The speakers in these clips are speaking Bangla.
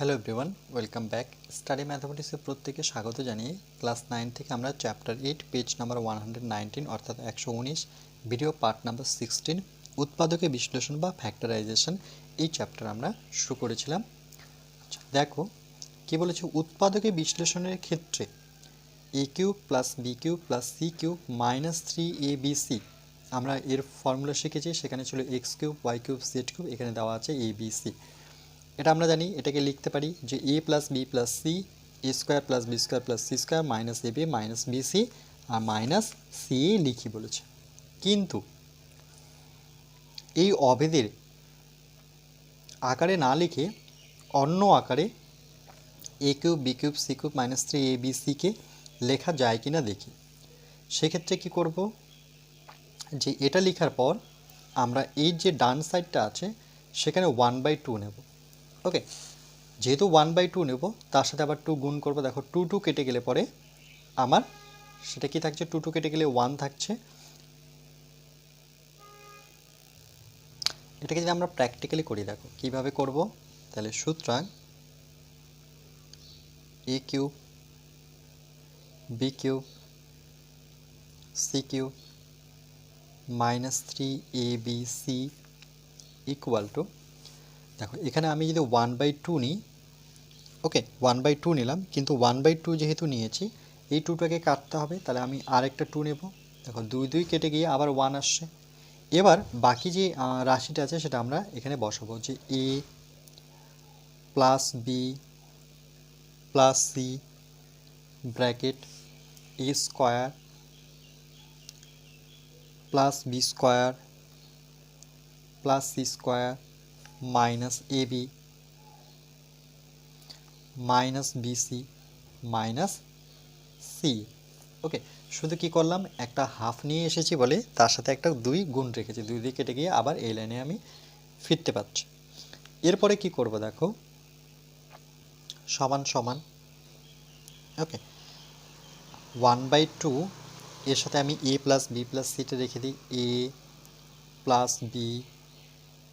Hello everyone, welcome back. Study ম্যাথামেটিক্সে প্রত্যেকে স্বাগত জানিয়ে ক্লাস 9 থেকে আমরা চ্যাপ্টার 8 পেজ নাম্বার 119 অর্থাৎ 119 ভিডিও পার্ট নাম্বার 16 উৎপাদকে বিশ্লেষণ বা ফ্যাক্টরাইজেশন এই চ্যাপ্টার আমরা শুরু করেছিলাম। দেখো কি বলেছে, উৎপাদকে বিশ্লেষণের ক্ষেত্রে a cube plus b cube plus c cube minus 3abc আমরা এর ফর্মুলা শিখেছি। সেখানে ছিল x cube y cube z cube, এখানে দেওয়া আছে এবিসি। এটা আমরা জানি, এটাকে লিখতে পারি যে a plus B plus c a square plus b square plus c square minus a b minus b c আর মাইনাস সি এ লিখি বলেছে। কিন্তু এই অভেদের আকারে না লিখে অন্য আকারে a cube b cube c cube minus 3abc-কে লেখা যায় কিনা দেখি। সেক্ষেত্রে কি করব, যে এটা লেখার পর আমরা এই যে ডান সাইডটা আছে সেখানে 1/2 নেব। ওকে, যেহেতু 1/2 নেব তার সাথে আবার 2 গুণ করব। দেখো 2 কেটে গেলে পরে আমার সেটা কি থাকছে, 2 কেটে গেলে 1 থাকছে। এটাকে যদি আমরা প্র্যাকটিক্যালি করি, দেখো কিভাবে করব। তাহলে সুতরাং a cube b cube c cube minus 3abc equal to, দেখো এখানে আমি যদি 1/2 নিই, ওকে 1/2 নিলাম, কিন্তু 1/2 যেহেতু নিয়েছি এই 2টাকে কাটতে হবে, তাহলে আমি আরেকটা 2 নেব। দেখো 2 কেটে গিয়ে আবার 1 আসছে। এবার বাকি যে রাশিটা আছে সেটা আমরা এখানে বসাবো, যে a plus B plus c bracket a square plus b square plus c square minus a b minus b c minus c. Okay, শুধু কি করলাম, একটা হাফ নিয়ে এসেছি বলে তার সাথে একটা 2 গুণ রেখেছি, 2 দিয়ে কেটে গিয়ে আবার এই লাইনে আমি ফিরতে পারছি। এরপরে কি করব, দেখো সমান সমান, ওকে 1/2 এর সাথে আমি এ প্লাস বি প্লাস সিটা রেখে দিই, এ প্লাস বি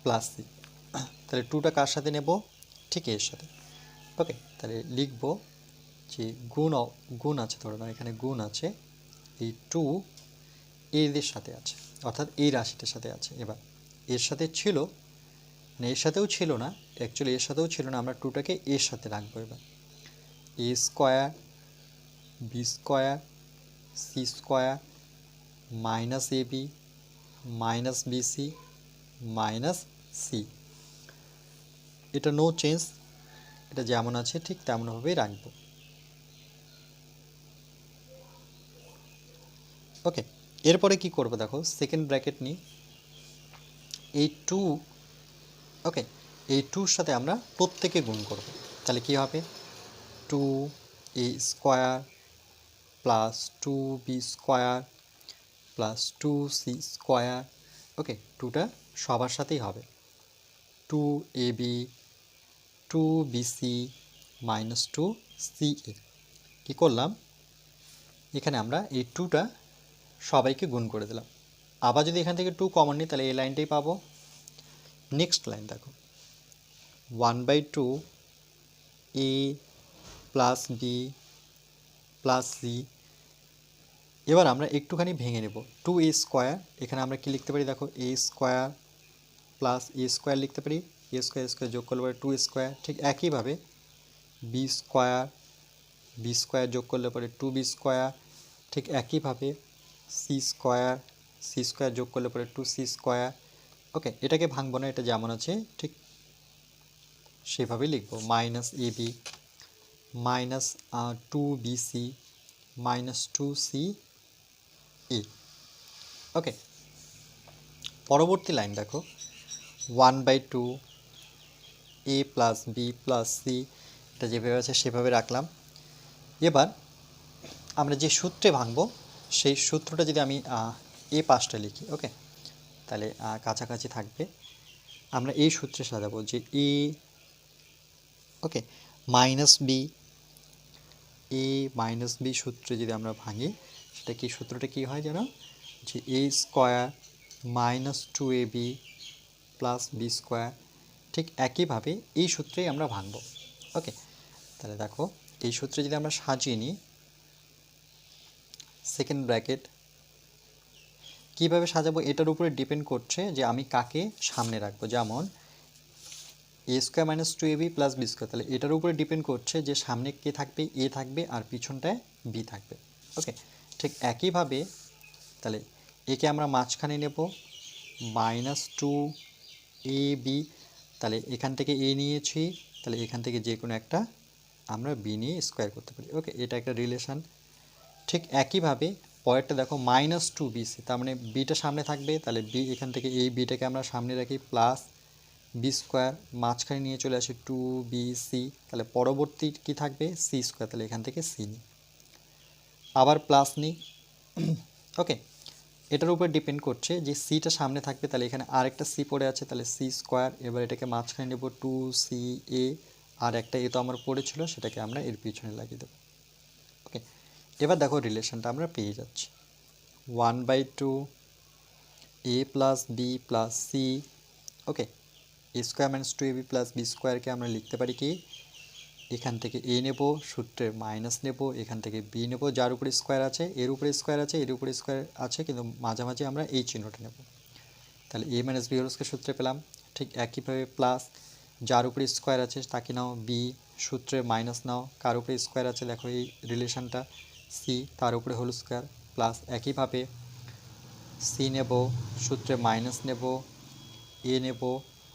প্লাস সি। তাহলে 2টা কার সাথে নেব, ঠিক এর সাথে। ওকে, তাহলে লিখব যে গুণ আছে, ধরো না এখানে গুণ আছে, এই 2 এদের সাথে আছে, অর্থাৎ এই রাশিটার সাথে আছে। এবার এর সাথে ছিল, মানে এর সাথেও ছিল না, অ্যাকচুয়ালি এর সাথেও ছিল না, আমরা 2টাকে এর সাথে রাখবো। এবার a square b square c square minus a b minus b c minus c. এটা নো চেঞ্জ, এটা যেমন আছে ঠিক তেমনভাবেই রাখবো। ওকে, এরপরে কি করব, দেখো সেকেন্ড ব্র্যাকেট নিই, এই 2, ওকে এই 2-র সাথে আমরা প্রত্যেকে গুণ করব। তাহলে কি হবে, 2a square plus 2b square plus 2c square. Okay, 2টা সবার সাথেই হবে, 2ab 2bc মাইনাস 2ca। কী করলাম, এখানে আমরা এই 2টা সবাইকে গুণ করে দিলাম। আবার যদি এখান থেকে 2 কমন নিই তাহলে এই লাইনটাই পাবো। নেক্সট লাইন দেখো, 1/2 a plus B plus C. এবার আমরা একটুখানি ভেঙে নেব, 2a স্কোয়ার, এখানে আমরা কি লিখতে পারি, দেখো এ স্কোয়ার প্লাস এ স্কোয়ার লিখতে পারি, এ স্কোয়ার স্কোয়ার যোগ করলে পরে 2 স্কোয়ার। ঠিক একইভাবে বি স্কোয়ার যোগ করলে পরে 2b স্কোয়ার। ঠিক একইভাবে সি স্কোয়ার যোগ করলে পরে 2c স্কোয়ার। ওকে, এটাকে ভাঙবো না, এটা যেমন আছে ঠিক সেভাবেই লিখবো, minus a b minus 2bc minus 2c a. Okay, পরবর্তী লাইন দেখো, 1/2 a plus B plus c, এটা যেভাবে আছে সেভাবে রাখলাম। এবার আমরা যে সূত্রে ভাঙবো সেই সূত্রটা যদি আমি এ পাশটা লিখি, ওকে তাহলে কাছাকাছি থাকবে। আমরা এই সূত্রে সাজাবো যে এ, ওকে মাইনাস বি, এ মাইনাস বি সূত্রে যদি আমরা ভাঙি সেটা কি, সূত্রটা কি হয় যেন, যে a square minus 2ab plus b square. ঠিক একইভাবে এই সূত্রেই আমরা ভাঙব। ওকে, তাহলে দেখো এই সূত্রে যদি আমরা সাজিয়ে নিই, সেকেন্ড ব্র্যাকেট কীভাবে সাজাবো এটার উপরে ডিপেন্ড করছে যে আমি কাকে সামনে রাখবো। যেমন এ স্কোয়ার মাইনাস টু এ বি প্লাস বি স্কোয়ার, তাহলে এটার উপরে ডিপেন্ড করছে যে সামনে কে থাকবে, এ থাকবে আর পিছনটায় বি থাকবে। ওকে, ঠিক একইভাবে তাহলে একে আমরা মাঝখানে নেব মাইনাস টু এ বি, তাহলে এখান থেকে এ নিয়েছি, তাহলে এখান থেকে যে কোনো একটা আমরা বি নিয়ে স্কোয়ার করতে পারি। ওকে, এটা একটা রিলেশান। ঠিক একইভাবে পরেরটা দেখো মাইনাস টু বিসি, তার মানে বিটা সামনে থাকবে, তাহলে বি এখান থেকে এই বিটাকে আমরা সামনে রাখি প্লাস বি স্কোয়ার, মাঝখানে নিয়ে চলে আসি টু বি সি, তাহলে পরবর্তী কি থাকবে সি স্কোয়ার, তাহলে এখান থেকে সি নিই, আবার প্লাস নিই। ওকে, এটার উপর ডিপেন্ড করছে যে সিটা সামনে থাকবে, তাহলে এখানে আরেকটা সি পড়ে আছে, তাহলে সি স্কোয়ার, এবার এটাকে মাঝখানে নেব টু সি এ, আর একটা এ তো আমার পড়েছিল সেটাকে আমরা এর পিছনে লাগিয়ে দেবো। ওকে, এবার দেখো রিলেশনটা আমরা পেয়ে যাচ্ছি 1/2 a plus B plus C. Okay, A square minus two A B plus B স্কোয়ারকে আমরা লিখতে পারি কি, এখান থেকে এ নেব, সূত্রে মাইনাস নেব, এখান থেকে বি নেব, যার উপরে স্কোয়ার আছে, এর উপরে স্কোয়ার আছে, এর উপরে স্কোয়ার আছে, কিন্তু মাঝামাঝি আমরা এই চিহ্নটা নেব, তাহলে এ মাইনাস বি হোল স্কোয়ার সূত্রে পেলাম। ঠিক একইভাবে প্লাস যার উপরে স্কোয়ার আছে তাকে নাও বি, সূত্রে মাইনাস নাও, কার উপরে স্কোয়ার আছে দেখো এই রিলেশনটা সি, তার উপরে হোল স্কোয়ার, প্লাস একইভাবে সি নেব, সূত্রে মাইনাস নেব, এ নেব,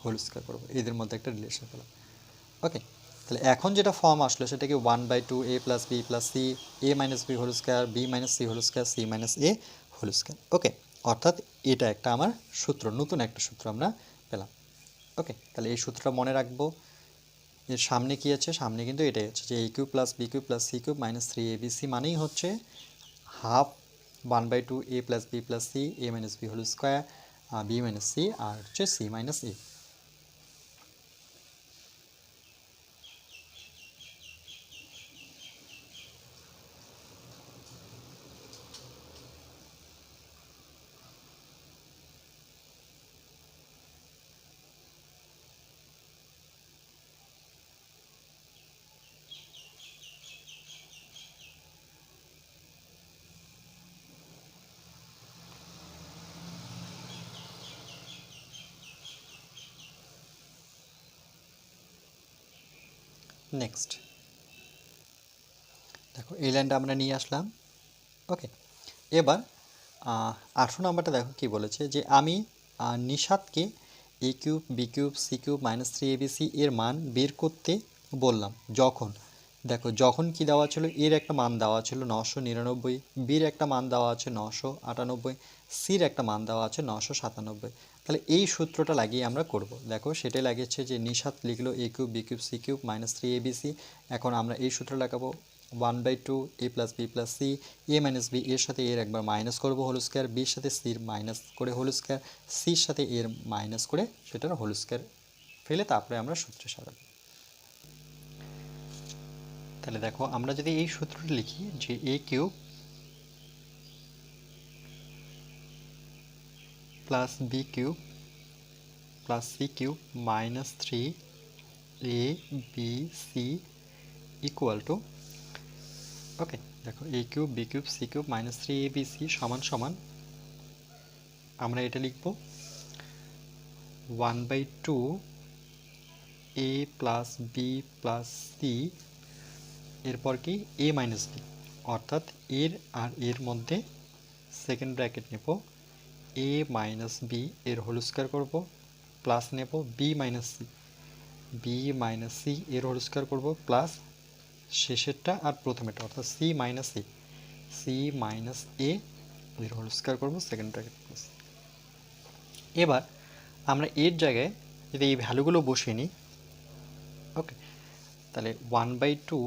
হোল স্কোয়ার করবো, এদের মধ্যে একটা রিলেশন পেলাম। ওকে, তাহলে এখন যেটা ফর্ম আসলো সেটাকে 1/2 a plus B plus c, a minus b whole square, b minus c whole square, c minus a whole square. Okay, অর্থাৎ এটা একটা আমার সূত্র, নতুন একটা সূত্র আমরা পেলাম। ওকে, তাহলে এই সূত্রটা মনে রাখবো। এর সামনে কি আছে, সামনে কিন্তু এটাই আছে যে a cube plus b cube plus c cube minus 3ab মানেই হচ্ছে half 1/2 a plus B plus c, a minus b whole square, b minus c, আর হচ্ছে সি মাইনাস এ। নেক্সট দেখো এই লাইনটা আমরা নিয়ে আসলাম। ওকে, এবার 18 নম্বরটা দেখো কি বলেছে যে আমি নিশাতকে a cube b cube c cube minus 3abc এর মান বের করতে বললাম যখন, দেখো যখন কি দেওয়া ছিল, এর একটা মান দেওয়া ছিল 999, বির একটা মান দেওয়া আছে 998, সির একটা মান দেওয়া আছে 997। তাহলে এই সূত্রটা লাগিয়ে আমরা করব। দেখো সেটাই লাগিয়েছে যে নিশাত লিখলো a cube b cube c cube minus 3abc, এখন আমরা এই সূত্র লাগাবো 1/2 a plus B plus c, a minus b এর সাথে এর একবার মাইনাস করবো হোল স্কোয়ার, বির সাথে সির মাইনাস করে হোল স্কোয়ার, সির সাথে এর মাইনাস করে সেটার হোল স্কোয়ার ফেলে তারপরে আমরা সূত্রে সাজাবো। তাহলে দেখো আমরা যদি এই সূত্রটা লিখি যে a cube plus b cube plus c cube minus 3abc equal to, okay দেখো a cube b cube c cube minus 3abc সমান সমান আমরা এটা লিখব 1/2 a plus B plus c, এরপর কি এ মাইনাস বি, অর্থাৎ এর আর এর মধ্যে সেকেন্ড ব্র্যাকেট নেব, এ মাইনাস বি এর হোল স্কোয়ার করবো, প্লাস নেব বি মাইনাস সি এর হোল স্কোয়ার করবো, প্লাস শেষেরটা আর প্রথমেরটা অর্থাৎ সি মাইনাস এ এর হোল স্কোয়ার করবো সেকেন্ড ব্র্যাকেট প্লাস। এবার আমরা এর জায়গায় যদি এই ভ্যালুগুলো বসিয়ে নিই, ওকে তাহলে 1/2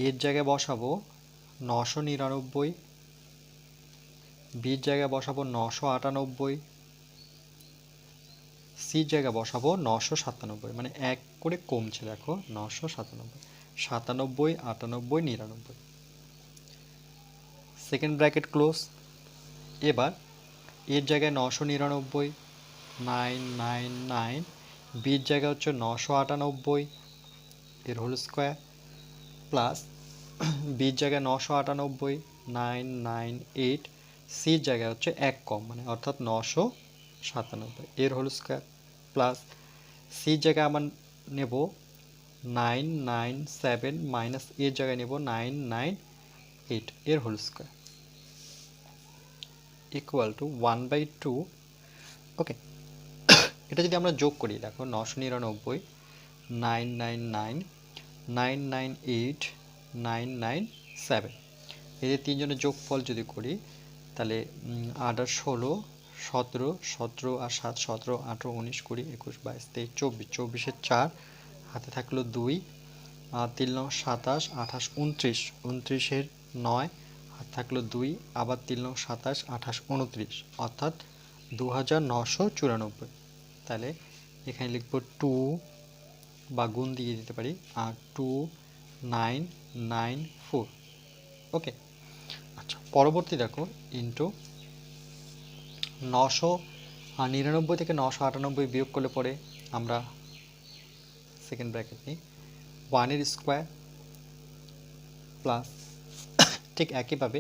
এর জায়গায় বসাবো 999, বির জায়গায় বসাবো 998, সির জায়গায় বসাবো 997, মানে এক করে কমছে দেখো 997, 97, 98, 99, সেকেন্ড ব্র্যাকেট ক্লোজ। এবার এর জায়গায় 999, 999, বির জায়গা হচ্ছে 998 এর হোল স্কোয়ার প্লাস বির জায়গায় 998 998, সির জায়গায় হচ্ছে 1 কম মানে অর্থাৎ 997 এর হোল স্কোয়ার প্লাস সির জায়গায় আমার নেব 997 মাইনাস এর জায়গায় নেব 998 এর হোল স্কোয়ার ইকুয়াল টু 1/2। ওকে, এটা যদি আমরা যোগ করি দেখো 999 999 998 997, এই যে তিনজনের যোগফল যদি করি তাহলে 8 আর 16 17 17 আর 7 17 18 19 20 21 22 23 24 24-এর 4 হাতে থাকলো 2 3 9 27 28 29 29-এর 9 হাতে থাকলো 2 আবার 3 9 27 28 29 অর্থাৎ 2994। তাহলে এখানে লিখব 2 বা গুণ দিয়ে দিতে পারি আর 2994। ওকে, আচ্ছা পরবর্তী দেখো ইন্টু 999 থেকে 998 বিয়োগ করলে পরে আমরা সেকেন্ড ব্র্যাকেট নিই 1 এর স্কোয়ার প্লাস ঠিক একইভাবে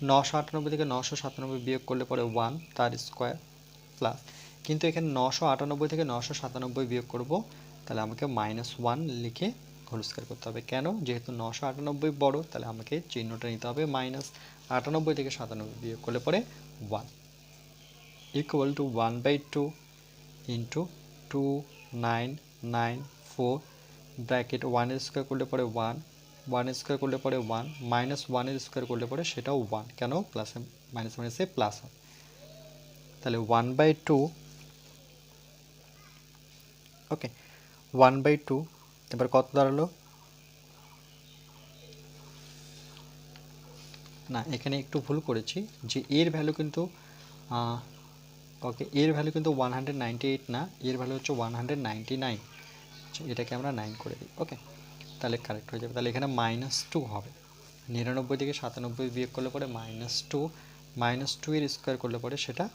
998 থেকে 997 বিয়োগ করলে পরে 1 তার স্কোয়ার প্লাস, কিন্তু এখানে 998 থেকে 997 বিয়োগ করব তাহলে আমাকে -1 লিখে হোল স্কোয়ার করতে হবে। কেন? যেহেতু 998 বড়, তাহলে আমাকে চিহ্নটা নিতে হবে -98 থেকে 97 বিয়োগ করলে পরে 1 ইকুয়াল টু 1/2 ইন্টু 2994 ব্র্যাকেট 1 এর স্কোয়ার করলে পরে 1 1 এর স্কোয়ার করলে পরে 1 -1 এর স্কোয়ার করলে পরে সেটাও 1। কেন? প্লাস মাইনাস মাইনাসে প্লাস হয়। তাহলে 1/2। ওকে, 1/2 এবার কত দাঁড়ালো? না, এখানে একটু ভুল করেছি যে এর ভ্যালু কিন্তু ওকে এর ভ্যালু কিন্তু 198 না, এর ভ্যালু হচ্ছে 199। আচ্ছা, এটাকে আমরা 9 করে দিই। ওকে, তাহলে কারেক্ট হয়ে যাবে। তাহলে এখানে -2 হবে। 99 থেকে 97 বিয়োগ করলে পরে -2 -2 এর স্কোয়ার করলে পরে সেটা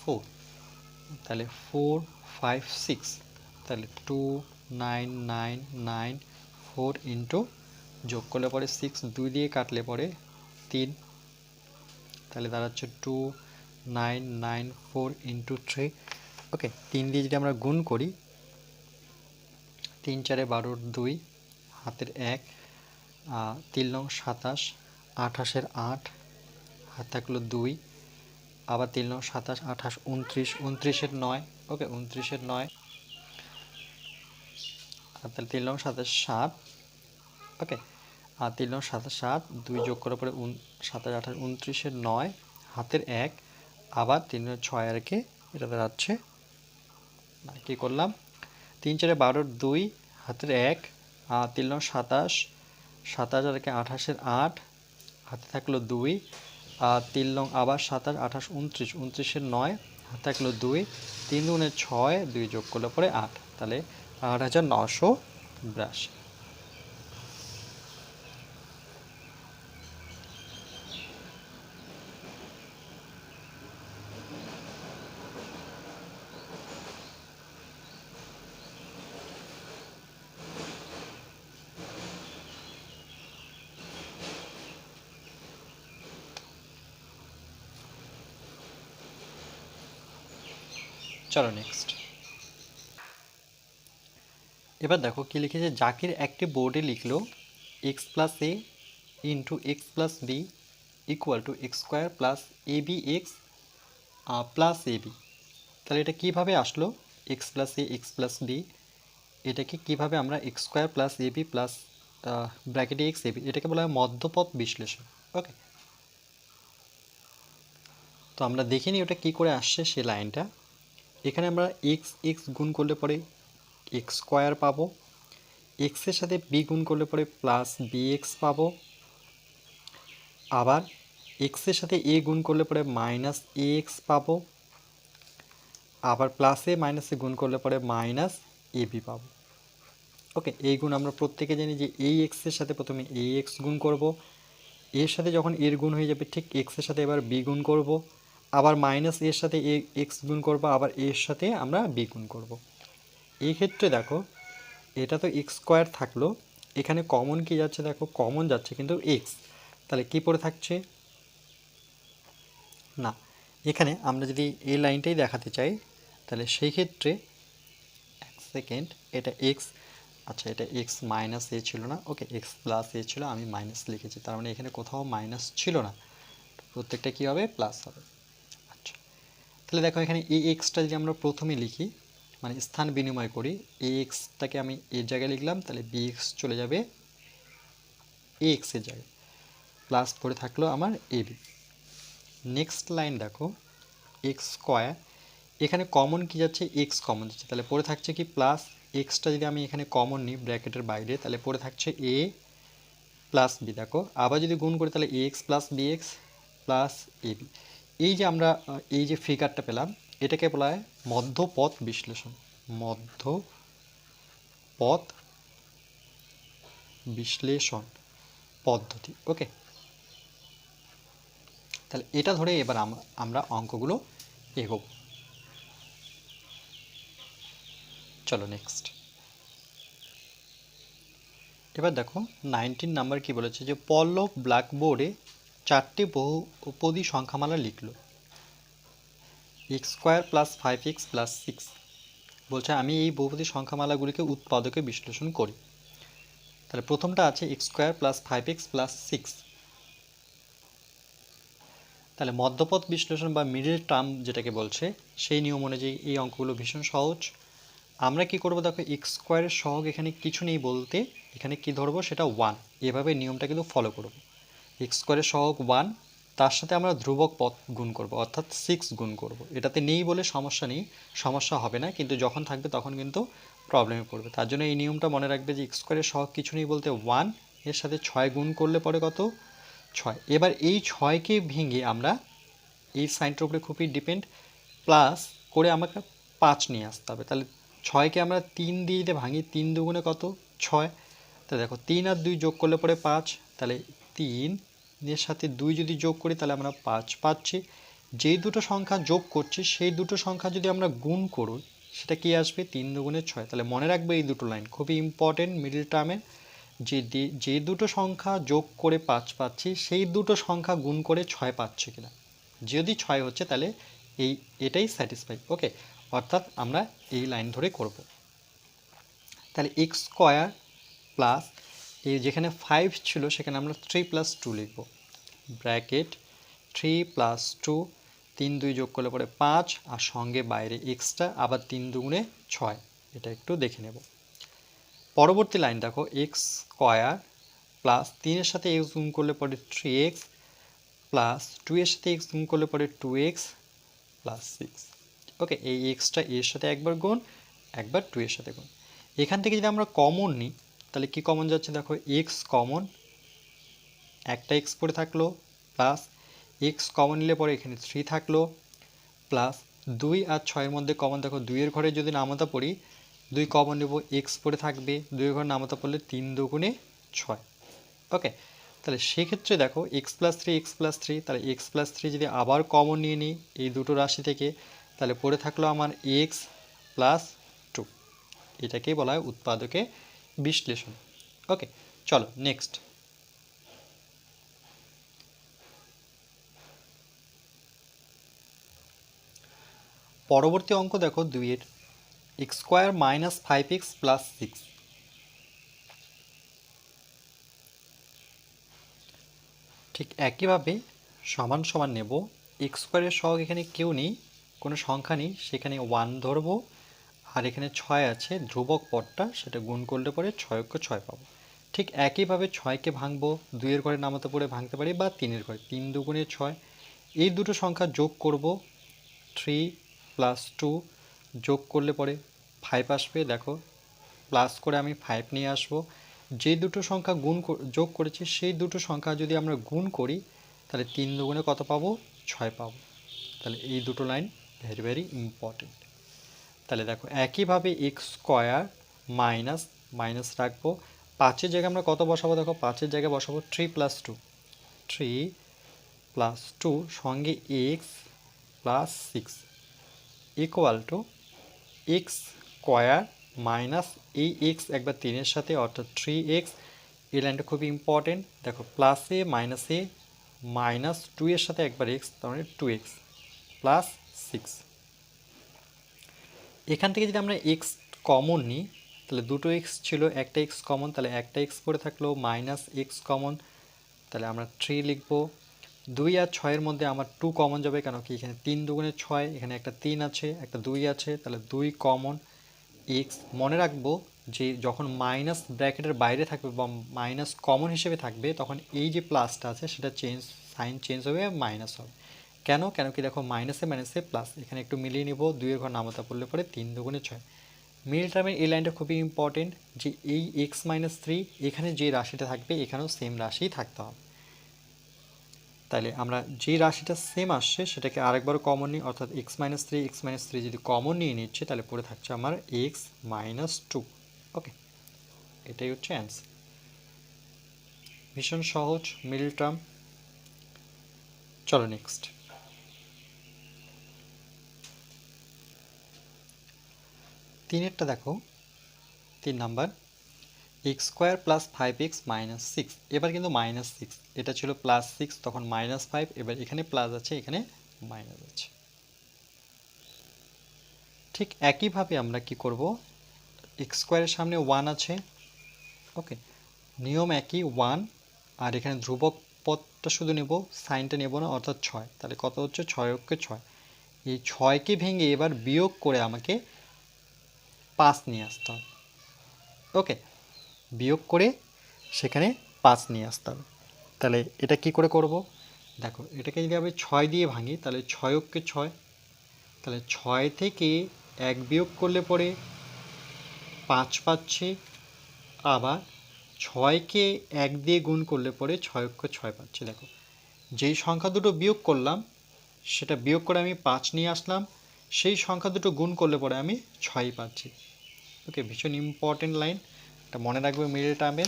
4। তাহলে 4 5 6, তাহলে 2994 ইন্টু যোগ করলে পরে 6 2 দিয়ে কাটলে পরে 3, তাহলে দাঁড়াচ্ছে 2994 ইন্টু 3। ওকে, 3 দিয়ে যদি আমরা গুণ করি 3 4 12 2 হাতের 1 3 9 27 28-এর 8 হাত থাকলো 2 আবার 3 9 27 28 29 29-এর 9। ওকে, 29-এর 9 আর তাহলে 3 9 27 7। ওকে, আর 3 9 27 7 2 যোগ করার পরে 27 28 29-এর 9 হাতের 1 আবার 3 6 আর কে এটা দাঁড়াচ্ছে না, কী করলাম 3 4 12 2 হাতের 1 3 9 27 27 আর কে 28-এর 8 হাতে থাকলো 2 3 9 আবার 27 28 29 29-এর 9 হাতে থাকলো 2 3 2 6 2 যোগ করলে পরে 8, তাহলে 8982। চলো নেক্সট। এবার দেখো কি লিখেছে, জাকির একটি বোর্ডে লিখলো x plus A into X plus B equal to x square plus A B x plus A B. তাহলে এটা কীভাবে আসলো X plus A x plus B, এটাকে কীভাবে আমরা এক্স স্কোয়ার প্লাস এ বি প্লাস ব্র্যাকেটে এক্স এ বি, এটাকে বলা হয় মধ্যপথ বিশ্লেষণ। ওকে, তো আমরা দেখে নিই ওটা কী করে আসছে সে লাইনটা। এখানে আমরা এক্স এক্স গুণ করলে পরে এক্স স্কোয়ার পাবো, এক্সের সাথে বি গুণ করলে পরে প্লাস বি এক্স পাবো, আবার এক্সের সাথে এ গুণ করলে পরে মাইনাস এ এক্স পাবো, আবার প্লাসে মাইনাসে গুণ করলে পরে মাইনাস এ বি পাবো। ওকে, এই গুণ আমরা প্রত্যেকে জানি যে এই এক্সের সাথে প্রথমে এ এক্স গুণ করব, এর সাথে যখন এর গুণ হয়ে যাবে ঠিক এক্সের সাথে এবার বি গুণ করব, আবার মাইনাস এর সাথে এ এক্স গুণ করব, আবার এর সাথে আমরা বি গুণ করব। এই ক্ষেত্রে দেখো এটা তো এক্স স্কোয়ার থাকলো, এখানে কমন কি যাচ্ছে দেখো, কমন যাচ্ছে কিন্তু এক্স, তাহলে কি পড়ে থাকছে না। এখানে আমরা যদি এই লাইনটাই দেখাতে চাই তাহলে সেই ক্ষেত্রে এক সেকেন্ড, এটা এক্স, আচ্ছা এটা এক্স মাইনাস এ ছিল না, ওকে এক্স প্লাস এ ছিল, আমি মাইনাস লিখেছি, তার মানে এখানে কোথাও মাইনাস ছিল না, প্রত্যেকটা কী হবে প্লাস হবে। আচ্ছা তাহলে দেখো এখানে এই এক্সটা যদি আমরা প্রথমে লিখি মানে স্থান বিনিময় করি, এই এক্সটাকে আমি এর জায়গায় লিখলাম, তাহলে বি এক্স চলে যাবে এ এক্সের জায়গায়, প্লাস পড়ে থাকলো আমার এ বি। নেক্সট লাইন দেখো এক্স স্কোয়ার, এখানে কমন কি যাচ্ছে এক্স কমন যাচ্ছে, তাহলে পড়ে থাকছে কি প্লাস এক্সটা যদি আমি এখানে কমন নিই ব্র্যাকেটের বাইরে, তাহলে পড়ে থাকছে এ প্লাস বি। দেখো আবার যদি গুণ করি তাহলে a x plus b x plus A b. এই যে আমরা এই যে ফিগারটা পেলাম এটাকে বলা হয় মধ্যপথ বিশ্লেষণ, মধ্যপথ বিশ্লেষণ পদ্ধতি। ওকে, তাহলে এটা ধরে এবার আমরা অঙ্কগুলো এগোব। চলো নেক্সট। এবার দেখো 19 নাম্বার কি বলেছে, যে পল্লব ব্ল্যাকবোর্ডে 4টি বহুপদী সংখ্যামালা লিখলো, x square plus 5x plus 6। বলছে আমি এই বহুপদী সংখ্যামালাগুলিকে উৎপাদকে বিশ্লেষণ করি। তাহলে প্রথমটা আছে x square plus 5x plus 6। তাহলে মধ্যপথ বিশ্লেষণ বা মিডল টার্ম যেটাকে বলছে সেই নিয়ম অনুযায়ী এই অঙ্কগুলো ভীষণ সহজ। আমরা কি করব দেখো এক্স স্কোয়ারের সহগ এখানে কিছু নেই বলতে এখানে কি ধরবো সেটা 1, এভাবে নিয়মটা কিন্তু ফলো করব। এক্স স্কোয়ারের সহগ 1, তার সাথে আমরা ধ্রুবক পদ গুণ করব অর্থাৎ 6 গুণ করব। এটাতে নেই বলে সমস্যা নেই, সমস্যা হবে না, কিন্তু যখন থাকবে তখন কিন্তু প্রবলেমে পড়বে। তার জন্য এই নিয়মটা মনে রাখবে যে এক্স স্কোয়ারের সহগ কিছু নেই বলতে 1, এর সাথে 6 গুণ করলে পরে কত 6। এবার এই 6কে ভেঙে আমরা এই সাইনটার উপরে খুবই ডিপেন্ড, প্লাস করে আমাকে 5 নিয়ে আসতে হবে। তাহলে 6কে আমরা 3 দিয়ে যদি ভাঙি 3 দুগুণে কত 6, তাহলে দেখো 3 আর 2 যোগ করলে পরে 5, তাহলে 3 এর সাথে 2 যদি যোগ করি তাহলে আমরা 5 পাচ্ছি। যেই দুটো সংখ্যা যোগ করছি সেই দুটো সংখ্যা যদি আমরা গুণ করি সেটা কি আসবে 3 দুগুণে 6। তাহলে মনে রাখবে এই দুটো লাইন খুবই ইম্পর্টেন্ট মিডল টার্মের, যে দুটো সংখ্যা যোগ করে 5 পাচ্ছি সেই দুটো সংখ্যা গুণ করে 6 পাচ্ছি কিনা, যদি 6 হচ্ছে তাহলে এটাই স্যাটিসফাই। ওকে, অর্থাৎ আমরা এই লাইন ধরে করব। তাহলে এক্স স্কোয়ার প্লাস এই যেখানে 5 ছিল সেখানে আমরা 3 প্লাস 2 লিখব, ব্র্যাকেট 3 প্লাস 2, 3 2 যোগ করলে পরে 5 আর সঙ্গে বাইরে এক্সট্রা আবার 3 দুগুণে 6, এটা একটু দেখে নেব। পরবর্তী লাইন দেখো এক্স স্কোয়ার প্লাস 3 এর সাথে এক্স গুণ করলে পরে 3x প্লাস 2 এর সাথে এক্স গুণ করলে পরে 2x প্লাস 6। ওকে, এই এক্সটা এর সাথে একবার গুণ, একবার 2 এর সাথে গুণ। এখান থেকে যদি আমরা কমন নিই তাহলে কি কমন যাচ্ছে দেখো এক্স কমন, একটা এক্স পড়ে থাকলো, প্লাস এক্স কমন নিলে পরে এখানে 3 থাকলো, প্লাস 2 আর 6 এর মধ্যে কমন দেখো 2 এর ঘরে যদি নামতা পড়ি 2 কমন নেব, এক্স পড়ে থাকবে, 2 এর ঘরে নামতা পড়লে 3 দুগুণে 6। ওকে, তাহলে সেক্ষেত্রে দেখো এক্স প্লাস 3, তাহলে এক্স প্লাস 3 যদি আবার কমন নিয়ে নিই এই দুটো রাশি থেকে তাহলে পড়ে থাকলো আমার এক্স প্লাস 2। এটাকেই বলা হয় উৎপাদকে বিশ্লেষণ। ওকে, চলো নেক্সট। পরবর্তী অঙ্ক দেখো 2-এর x square minus 5x plus 6। ঠিক একইভাবে সমান সমান নেব, এক্স স্কোয়ারের সহগ এখানে কেউ নেই, কোনো সংখ্যা নেই, সেখানে 1 ধরবো, আর এখানে 6 আছে ধ্রুবক পদটা, সেটা গুণ করলে পরে 6 6 পাবো। ঠিক একইভাবে 6কে ভাঙবো, 2 এর ঘরে নামাতে পড়ে ভাঙতে পারি বা 3 এর ঘরে, 3 দুগুণে 6। এই দুটো সংখ্যা যোগ করব, 3 প্লাস 2 যোগ করলে পরে 5 আসবে। দেখো প্লাস করে আমি 5 নিয়ে আসবো, যে দুটো সংখ্যা যোগ করেছি সেই দুটো সংখ্যা যদি আমরা গুণ করি তাহলে 3 দুগুণে কত পাবো 6 পাবো। তাহলে এই দুটো লাইন ভেরি ভেরি ইম্পর্টেন্ট। তাহলে দেখো একইভাবে এক্স স্কোয়ার মাইনাস মাইনাস রাখবো, 5-এর জায়গায় আমরা কত বসাবো দেখো 5-এর জায়গায় বসাবো 3 প্লাস 2, 3 প্লাস 2 সঙ্গে x plus 6 equal to x square minus এই এক্স একবার 3-এর সাথে অর্থাৎ 3x, এই লাইনটা খুবই ইম্পর্টেন্ট। দেখো প্লাসে মাইনাসে মাইনাস 2 এর সাথে একবার এক্স, তার মানে 2x প্লাস 6। এখান থেকে যদি আমরা এক্স কমন নিই তাহলে দুটো এক্স ছিল, একটা এক্স কমন, তাহলে একটা এক্স পড়ে থাকলো, মাইনাস এক্স কমন, তাহলে আমরা 3 লিখব। 2 আর 6-এর মধ্যে আমার 2 কমন যাবে, কেন কি এখানে 3 দুগুণে 6, এখানে একটা 3 আছে, একটা 2 আছে, তাহলে 2 কমন। এক্স মনে রাখবো যে যখন মাইনাস ব্র্যাকেটের বাইরে থাকবে বা মাইনাস কমন হিসেবে থাকবে তখন এই যে প্লাসটা আছে সেটা সাইন চেঞ্জ হবে, মাইনাস হবে। কেন কেন কি দেখো মাইনাসে মাইনাসে প্লাস, এখানে একটু মিলিয়ে নিব, 2-এর ঘর নামতা পড়লে পরে 3 দুগুণে 6। মিডল টার্মের এই লাইনটা খুবই ইম্পর্টেন্ট যে এই এক্স মাইনাস 3 এখানে যে রাশিটা থাকবে এখানেও সেম রাশিই থাকতে হবে। তাহলে আমরা যে রাশিটা সেম আসছে সেটাকে আরেকবার কমন নিই, অর্থাৎ এক্স মাইনাস থ্রি যদি কমন নিয়ে নিচ্ছে তাহলে পড়ে থাকছে আমার এক্স মাইনাস 2। ওকে, এটাই হচ্ছে অ্যান্সার। ভীষণ সহজ মিডল টার্ম। চলো নেক্সট। 3-এরটা দেখো, 3 number, x square plus 5x minus 6। এবার কিন্তু মাইনাস 6, এটা ছিল প্লাস 6 তখন মাইনাস 5, এবার এখানে প্লাস আছে এখানে মাইনাস আছে। ঠিক একইভাবে আমরা কি করব, এক্স স্কোয়ারের সামনে 1 আছে, ওকে, নিয়ম একই 1, আর এখানে ধ্রুবক পদটা শুধু নেব, সাইনটা নেব না, অর্থাৎ 6। তাহলে কত হচ্ছে 6 6, এই 6কে ভেঙে এবার বিয়োগ করে আমাকে 5 নিয়ে আসতে হবে। ওকে, বিয়োগ করে সেখানে 5 নিয়ে আসতে হবে। তাহলে এটা কি করে করব, দেখো এটাকে যদি আমি 6 দিয়ে ভাঙি তাহলে 6 6, তাহলে 6 থেকে 1 বিয়োগ করলে পরে 5 পাচ্ছি, আবার 6কে 1 দিয়ে গুণ করলে পরে 6 6 পাচ্ছি। দেখো যেই সংখ্যা দুটো বিয়োগ করলাম সেটা বিয়োগ করে আমি 5 নিয়ে আসলাম, সেই সংখ্যা দুটো গুণ করলে পরে আমি 6 পাচ্ছি। ওকে, ভীষণ ইম্পর্টেন্ট লাইন, এটা মনে রাখবে মিডল টার্মে।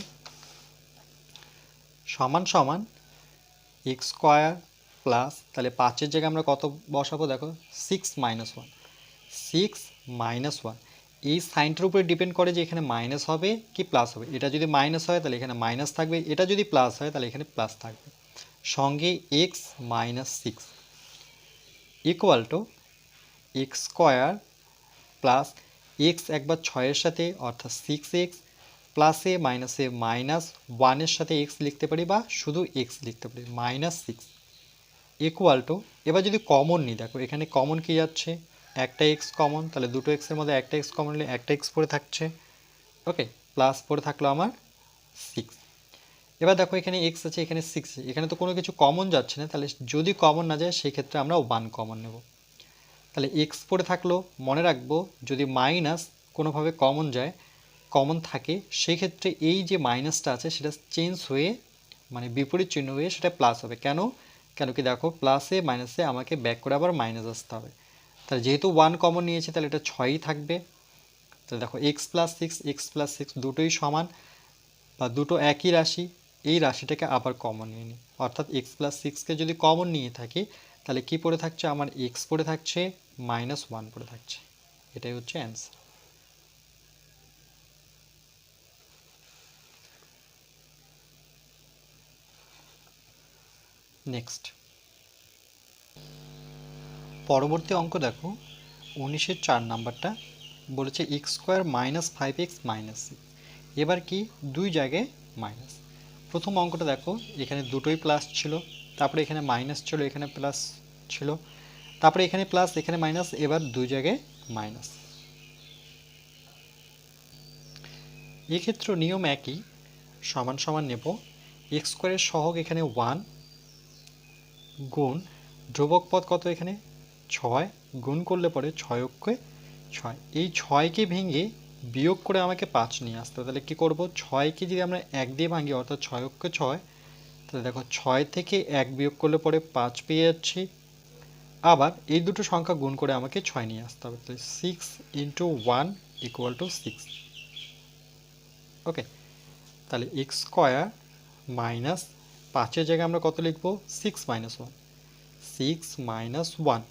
সমান সমান এক্স স্কোয়ার প্লাস, তাহলে 5-এর জায়গায় আমরা কত বসাবো, দেখো 6 মাইনাস 1, 6 মাইনাস 1। এই সাইনটার উপরে ডিপেন্ড করে যে এখানে মাইনাস হবে কি প্লাস হবে। এটা যদি মাইনাস হয় তাহলে এখানে মাইনাস থাকবে, এটা যদি প্লাস হয় তাহলে এখানে প্লাস থাকবে। সঙ্গে x minus 6 equal to x square plus x একবার 6-এর সাথে অর্থাৎ 6x, প্লাসে মাইনাসে মাইনাস 1-এর সাথে এক্স লিখতে পারি বা শুধু এক্স লিখতে পারি, মাইনাস 6 ইকুয়াল টু, এবার যদি কমন নিই, দেখো এখানে কমন কি যাচ্ছে, একটা এক্স কমন, তাহলে দুটো এক্সের মধ্যে একটা এক্স কমন নিলে একটা এক্স পড়ে থাকছে, ওকে, প্লাস পড়ে থাকলো আমার 6। এবার দেখো এখানে এক্স আছে এখানে 6 আছে, এখানে তো কোনো কিছু কমন যাচ্ছে না, তাহলে যদি কমন না যায় সেই ক্ষেত্রে আমরা 1 কমন নেব। তাহলে এক্স পড়ে থাকলো, মনে রাখবো যদি মাইনাস কোনোভাবে কমন যায়, কমন থাকে, সেই ক্ষেত্রে এই যে মাইনাসটা আছে সেটা চেঞ্জ হয়ে মানে বিপরীত চিহ্ন হয়ে সেটা প্লাস হবে। কেন কেন কি দেখো প্লাসে মাইনাসে আমাকে ব্যাক করে আবার মাইনাস আসতে হবে। তাহলে যেহেতু 1 কমন নিয়েছে তাহলে এটা 6ই থাকবে। তাহলে দেখো এক্স প্লাস সিক্স দুটোই সমান বা দুটো একই রাশি, এই রাশিটাকে আবার কমন নিয়ে নিই, অর্থাৎ এক্স প্লাস সিক্সকে যদি কমন নিয়ে থাকি তাহলে কি পড়ে থাকছে আমার এক্স পড়ে থাকছে মাইনাস 1 পড়ে থাকছে। এটাই হচ্ছে অ্যান্সার। নেক্সট পরবর্তী অঙ্ক দেখো 19-এর 4 নাম্বারটা বলেছে x square minus 5x minus 6। এবার কি দুই জায়গায় মাইনাস। প্রথম অঙ্কটা দেখো এখানে দুটোই প্লাস ছিল, তারপরে এখানে মাইনাস ছিল এখানে প্লাস ছিল, তারপরে এখানে প্লাস এখানে মাইনাস, এবার দুই জায়গায় মাইনাস। এক্ষেত্রে নিয়ম একই, সমান সমান নেব, এক্স স্কোয়ারের সহগ এখানে 1 গুণ ধ্রুবক পদ কত এখানে 6, গুণ করলে পরে 6 6, এই 6কে ভেঙে বিয়োগ করে আমাকে 5 নিয়ে আসতে হবে। তাহলে কী করবো, 6কে যদি আমরা 1 দিয়ে ভাঙি অর্থাৎ 6 6, তাহলে দেখো 6 থেকে 1 বিয়োগ করলে পরে 5 পেয়ে যাচ্ছি, আবার এই দুটো সংখ্যা গুণ করে আমাকে 6 নিয়ে আসতে হবে। তাহলে 6 ইন্টু 1 ইকুয়াল টু 6। ওকে, তাহলে এক্স স্কোয়ার মাইনাস 5-এর জায়গায় আমরা কত লিখবো 6 মাইনাস 1, 6 মাইনাস 1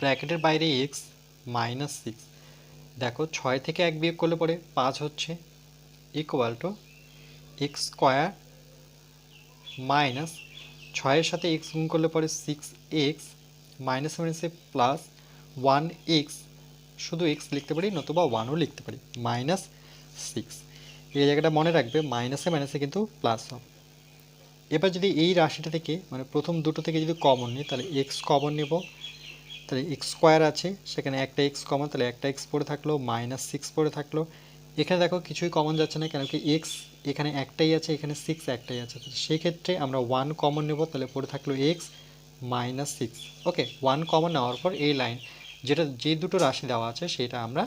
ব্র্যাকেটের বাইরে এক্স মাইনাস 6, দেখো 6 থেকে 1 বিয়োগ করলে পরে 5 হচ্ছে, equal to x square minus 6-এর সাথে এক্স গুণ করলে পরে 6x মাইনাস মাইনাসে প্লাস 1x, শুধু এক্স লিখতে পারি নতুবা 1ও লিখতে পারি, মাইনাস 6। এই জায়গাটা মনে রাখবে, মাইনাসে মাইনাসে কিন্তু প্লাস হবে। এবার যদি এই রাশিটা থেকে মানে প্রথম দুটো থেকে যদি কমন নিই তাহলে এক্স কমন নেব, তাহলে এক্স স্কোয়ার আছে, সেখানে একটা এক্স কমন, তাহলে একটা এক্স পড়ে থাকলো, মাইনাস 6 পড়ে থাকলো। এখানে দেখো কিছুই কমন যাচ্ছে না, কেন কি এক্স এখানে একটাই আছে, এখানে 6 একটাই আছে, সেই ক্ষেত্রে আমরা 1 কমন নেব, তাহলে পড়ে থাকলো এক্স মাইনাস 6। ওকে, 1 কমন নেওয়ার পর এই লাইন যে দুটো রাশি দেওয়া আছে সেটা আমরা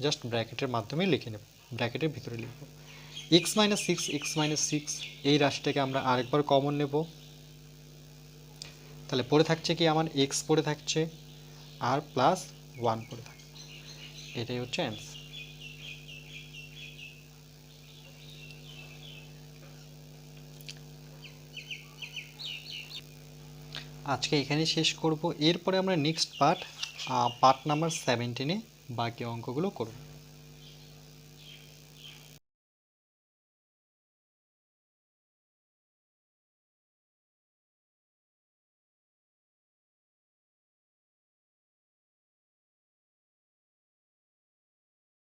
জাস্ট ব্র্যাকেটের মাধ্যমে লিখে নেব, ব্র্যাকেটের ভিতরে লিখব এক্স মাইনাস সিক্স, এই রাশিটাকে আমরা আরেকবার কমন নেব, তাহলে পড়ে থাকছে কি আমার এক্স পড়ে থাকছে আর প্লাস 1 পড়ে থাকছে, এটাই হচ্ছে অ্যান্সার। আজকে এখানেই শেষ করব, এরপরে আমরা নেক্সট পার্ট নাম্বার 17-এ বাকি অঙ্কগুলো করব।